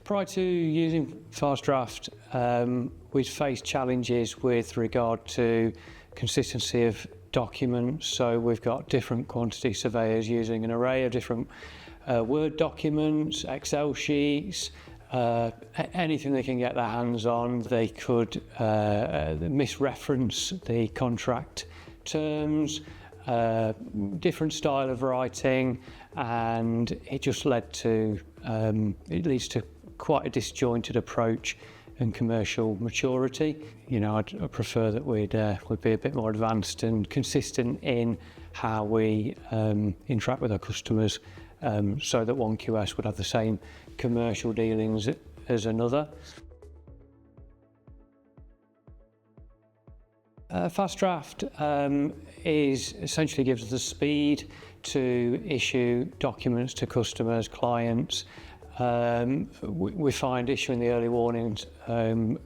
Prior to using FastDraft, we'd faced challenges with regard to consistency of documents. So we've got different quantity surveyors using an array of different Word documents, Excel sheets, anything they can get their hands on. They could misreference the contract terms, different style of writing, and it just it leads to quite a disjointed approach and commercial maturity. You know, I'd prefer that we'd be a bit more advanced and consistent in how we interact with our customers, so that one QS would have the same commercial dealings as another. FastDraft essentially gives us the speed to issue documents to customers, clients. We find issuing the early warnings,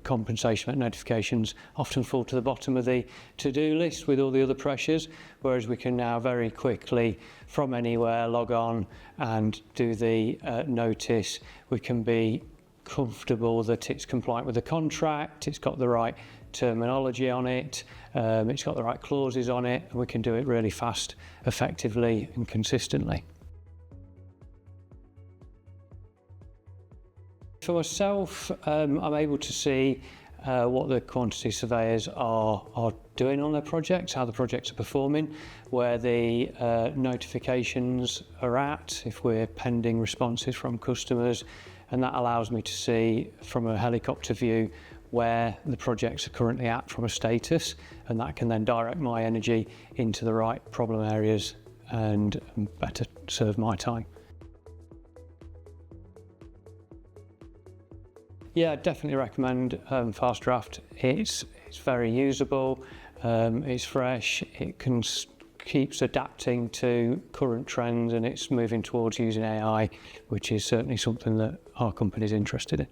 compensation notifications often fall to the bottom of the to-do list with all the other pressures, whereas we can now very quickly from anywhere log on and do the notice. We can be comfortable that it's compliant with the contract, it's got the right terminology on it, it's got the right clauses on it, and we can do it really fast, effectively and consistently. For myself, I'm able to see what the quantity surveyors are doing on their projects, how the projects are performing, where the notifications are at, if we're pending responses from customers, and that allows me to see from a helicopter view where the projects are currently at from a status, and that can then direct my energy into the right problem areas and better serve my time. Yeah, I'd definitely recommend FastDraft. It's very usable, it's fresh, it keeps adapting to current trends, and it's moving towards using AI, which is certainly something that our company is interested in.